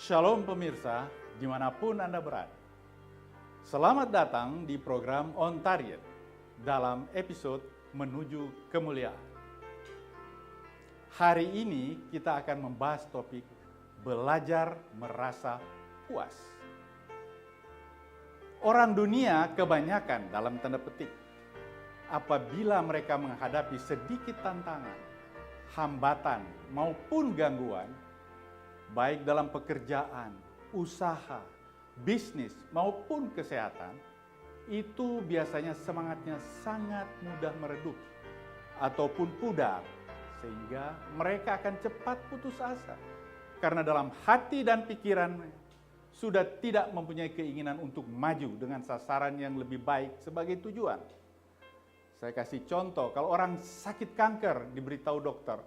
Shalom pemirsa, dimanapun Anda berada. Selamat datang di program On Target dalam episode Menuju Kemuliaan. Hari ini kita akan membahas topik belajar merasa puas. Orang dunia kebanyakan dalam tanda petik, apabila mereka menghadapi sedikit tantangan, hambatan maupun gangguan, baik dalam pekerjaan, usaha, bisnis maupun kesehatan, itu biasanya semangatnya sangat mudah meredup ataupun pudar, sehingga mereka akan cepat putus asa karena dalam hati dan pikiran sudah tidak mempunyai keinginan untuk maju dengan sasaran yang lebih baik sebagai tujuan. Saya kasih contoh, kalau orang sakit kanker diberitahu dokter,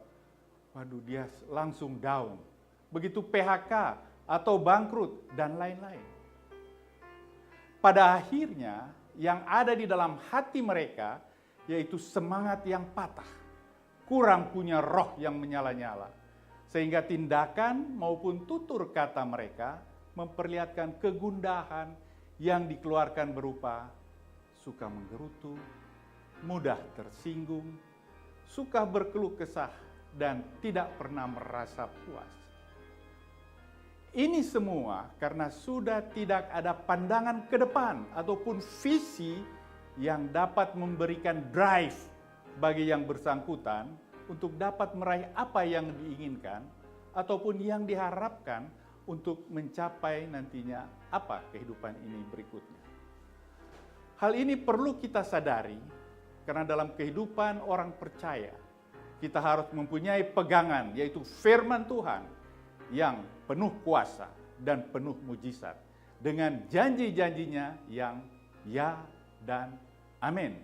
waduh dia langsung down. Begitu PHK atau bangkrut dan lain-lain. Pada akhirnya yang ada di dalam hati mereka yaitu semangat yang patah, kurang punya roh yang menyala-nyala, sehingga tindakan maupun tutur kata mereka memperlihatkan kegundahan yang dikeluarkan berupa suka menggerutu, mudah tersinggung, suka berkeluh kesah, dan tidak pernah merasa puas. Ini semua karena sudah tidak ada pandangan ke depan ataupun visi yang dapat memberikan drive bagi yang bersangkutan untuk dapat meraih apa yang diinginkan ataupun yang diharapkan untuk mencapai nantinya apa kehidupan ini berikutnya. Hal ini perlu kita sadari karena dalam kehidupan orang percaya kita harus mempunyai pegangan yaitu firman Tuhan yang penuh kuasa dan penuh mujizat dengan janji-janjinya yang ya dan amin.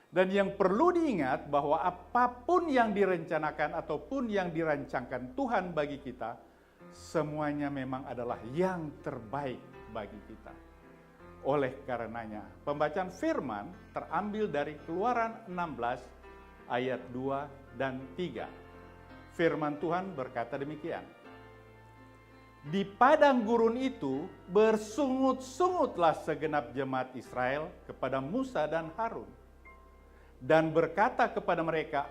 Dan yang perlu diingat bahwa apapun yang direncanakan ataupun yang dirancangkan Tuhan bagi kita, semuanya memang adalah yang terbaik bagi kita. Oleh karenanya, pembacaan firman terambil dari Keluaran 16 ayat 2 dan 3. Firman Tuhan berkata demikian. Di padang gurun itu bersungut-sungutlah segenap jemaat Israel kepada Musa dan Harun. Dan berkata kepada mereka,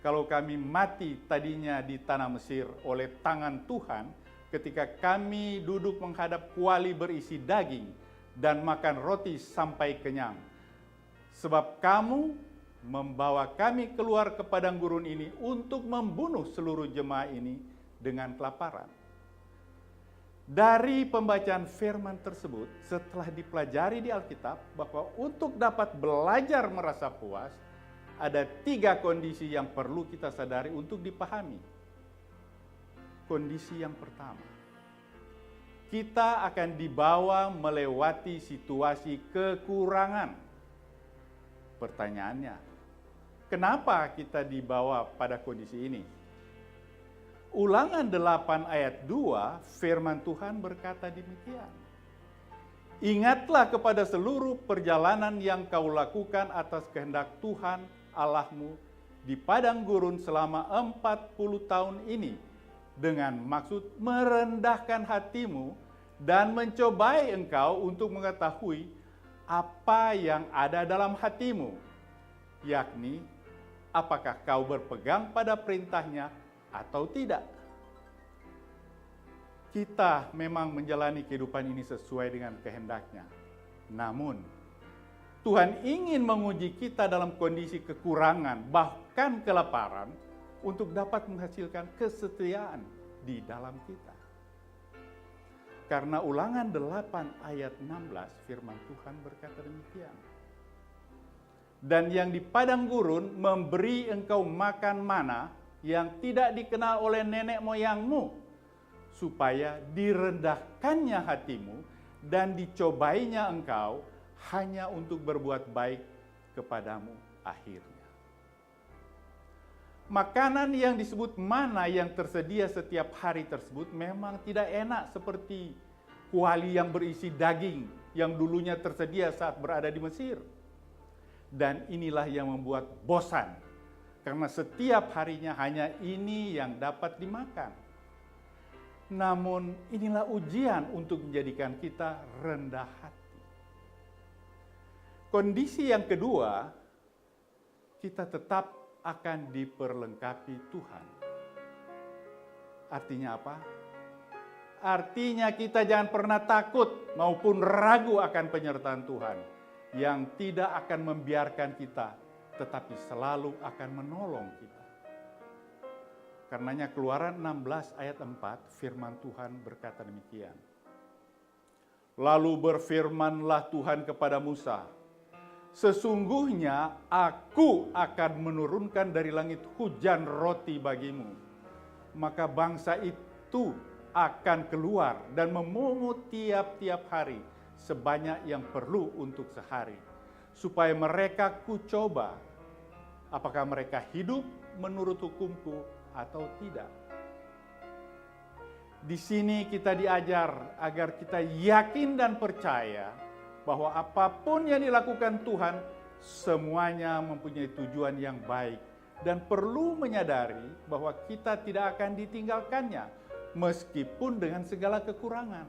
kalau kami mati tadinya di tanah Mesir oleh tangan Tuhan ketika kami duduk menghadap kuali berisi daging dan makan roti sampai kenyang. Sebab kamu membawa kami keluar ke padang gurun ini untuk membunuh seluruh jemaah ini dengan kelaparan. Dari pembacaan firman tersebut, setelah dipelajari di Alkitab bahwa untuk dapat belajar merasa puas, ada 3 kondisi yang perlu kita sadari untuk dipahami. Kondisi yang pertama, kita akan dibawa melewati situasi kekurangan. Pertanyaannya, kenapa kita dibawa pada kondisi ini? Ulangan 8 ayat 2, firman Tuhan berkata demikian. Ingatlah kepada seluruh perjalanan yang kau lakukan atas kehendak Tuhan Allahmu di padang gurun selama 40 tahun ini, dengan maksud merendahkan hatimu dan mencobai engkau untuk mengetahui apa yang ada dalam hatimu, yakni apakah kau berpegang pada perintahnya atau tidak. Kita memang menjalani kehidupan ini sesuai dengan kehendaknya. Namun, Tuhan ingin menguji kita dalam kondisi kekurangan, bahkan kelaparan, untuk dapat menghasilkan kesetiaan di dalam kita. Karena Ulangan 8 ayat 16 firman Tuhan berkata demikian. Dan yang di padang gurun memberi engkau makan mana yang tidak dikenal oleh nenek moyangmu, supaya direndahkannya hatimu dan dicobainya engkau hanya untuk berbuat baik kepadamu akhirnya. Makanan yang disebut mana yang tersedia setiap hari tersebut memang tidak enak seperti kuali yang berisi daging yang dulunya tersedia saat berada di Mesir. Dan inilah yang membuat bosan, karena setiap harinya hanya ini yang dapat dimakan. Namun inilah ujian untuk menjadikan kita rendah hati. Kondisi yang kedua, kita tetap akan diperlengkapi Tuhan. Artinya apa? Artinya kita jangan pernah takut maupun ragu akan penyertaan Tuhan yang tidak akan membiarkan kita, tetapi selalu akan menolong kita. Karenanya Keluaran 16 ayat 4 firman Tuhan berkata demikian. Lalu berfirmanlah Tuhan kepada Musa, sesungguhnya aku akan menurunkan dari langit hujan roti bagimu. Maka bangsa itu akan keluar dan memungut tiap-tiap hari sebanyak yang perlu untuk sehari. Supaya mereka kucoba apakah mereka hidup menurut hukumku atau tidak. Di sini kita diajar agar kita yakin dan percaya bahwa apapun yang dilakukan Tuhan, semuanya mempunyai tujuan yang baik. Dan perlu menyadari bahwa kita tidak akan ditinggalkannya, meskipun dengan segala kekurangan.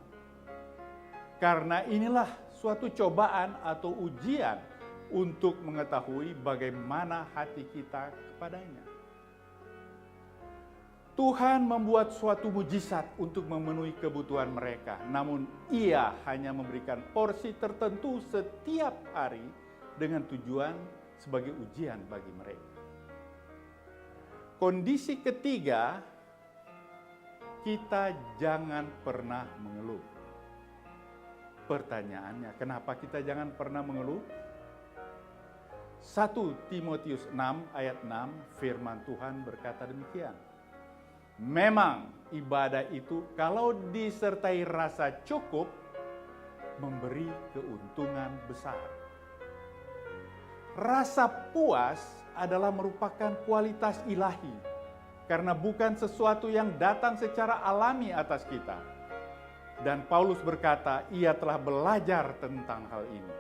Karena inilah suatu cobaan atau ujian untuk mengetahui bagaimana hati kita kepadanya. Tuhan membuat suatu mujizat untuk memenuhi kebutuhan mereka, namun Ia hanya memberikan porsi tertentu setiap hari dengan tujuan sebagai ujian bagi mereka. Kondisi ketiga, kita jangan pernah mengeluh. Pertanyaannya, kenapa kita jangan pernah mengeluh? 1 Timotius 6 ayat 6 firman Tuhan berkata demikian. Memang ibadah itu kalau disertai rasa cukup memberi keuntungan besar. Rasa puas adalah merupakan kualitas ilahi karena bukan sesuatu yang datang secara alami atas kita. Dan Paulus berkata, ia telah belajar tentang hal ini.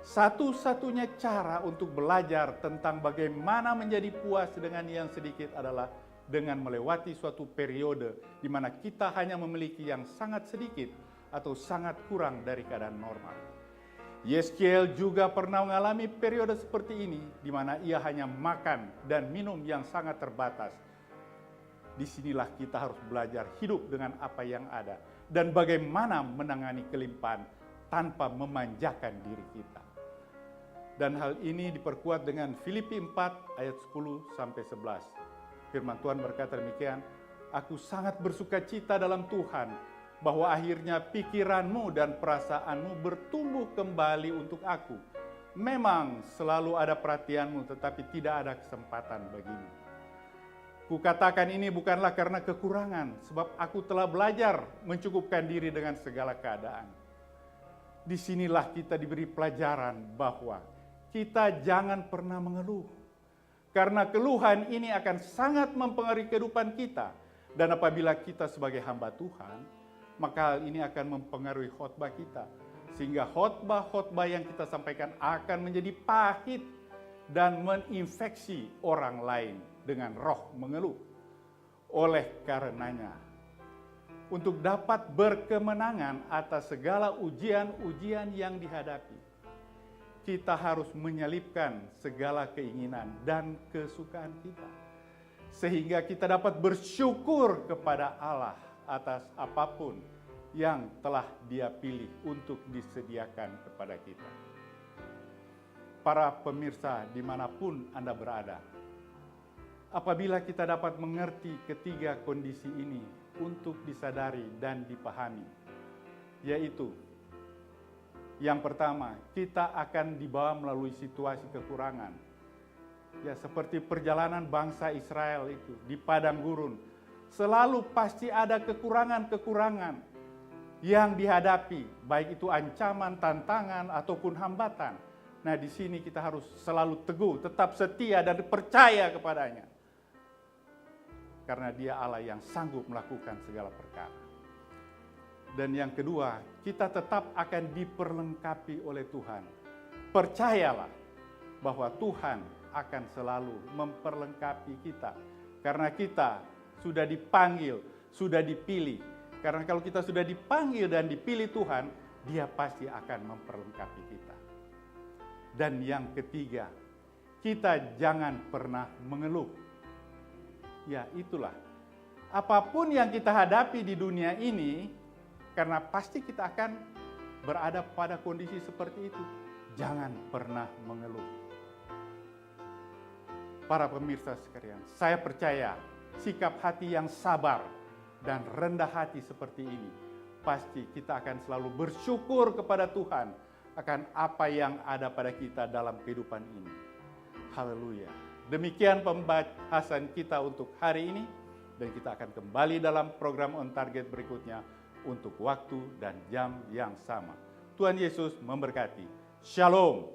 Satu-satunya cara untuk belajar tentang bagaimana menjadi puas dengan yang sedikit adalah dengan melewati suatu periode di mana kita hanya memiliki yang sangat sedikit atau sangat kurang dari keadaan normal. Yeskiel juga pernah mengalami periode seperti ini di mana ia hanya makan dan minum yang sangat terbatas. Disinilah kita harus belajar hidup dengan apa yang ada dan bagaimana menangani kelimpahan tanpa memanjakan diri kita. Dan hal ini diperkuat dengan Filipi 4 ayat 10 sampai 11. Firman Tuhan berkata demikian, aku sangat bersuka cita dalam Tuhan bahwa akhirnya pikiranmu dan perasaanmu bertumbuh kembali untuk aku. Memang selalu ada perhatianmu tetapi tidak ada kesempatan bagimu. Kukatakan ini bukanlah karena kekurangan, sebab aku telah belajar mencukupkan diri dengan segala keadaan. Disinilah kita diberi pelajaran bahwa kita jangan pernah mengeluh. Karena keluhan ini akan sangat mempengaruhi kehidupan kita. Dan apabila kita sebagai hamba Tuhan, maka hal ini akan mempengaruhi khotbah kita. Sehingga khotbah-khotbah yang kita sampaikan akan menjadi pahit dan menginfeksi orang lain dengan roh mengeluh. Oleh karenanya, untuk dapat berkemenangan atas segala ujian-ujian yang dihadapi, kita harus menyelipkan segala keinginan dan kesukaan kita. Sehingga kita dapat bersyukur kepada Allah atas apapun yang telah Dia pilih untuk disediakan kepada kita. Para pemirsa dimanapun Anda berada, apabila kita dapat mengerti ketiga kondisi ini untuk disadari dan dipahami, yaitu yang pertama, kita akan dibawa melalui situasi kekurangan. Ya, seperti perjalanan bangsa Israel itu di padang gurun. Selalu pasti ada kekurangan-kekurangan yang dihadapi, baik itu ancaman, tantangan, ataupun hambatan. Nah, di sini kita harus selalu teguh, tetap setia dan percaya kepadanya. Karena Dia Allah yang sanggup melakukan segala perkara. Dan yang kedua, kita tetap akan diperlengkapi oleh Tuhan. Percayalah bahwa Tuhan akan selalu memperlengkapi kita. Karena kita sudah dipanggil, sudah dipilih. Karena kalau kita sudah dipanggil dan dipilih Tuhan, Dia pasti akan memperlengkapi kita. Dan yang ketiga, kita jangan pernah mengeluh. Ya, itulah. Apapun yang kita hadapi di dunia ini, karena pasti kita akan berada pada kondisi seperti itu. Jangan pernah mengeluh. Para pemirsa sekalian, saya percaya sikap hati yang sabar dan rendah hati seperti ini, pasti kita akan selalu bersyukur kepada Tuhan akan apa yang ada pada kita dalam kehidupan ini. Haleluya. Demikian pembahasan kita untuk hari ini, dan kita akan kembali dalam program On Target berikutnya untuk waktu dan jam yang sama. Tuhan Yesus memberkati. Shalom.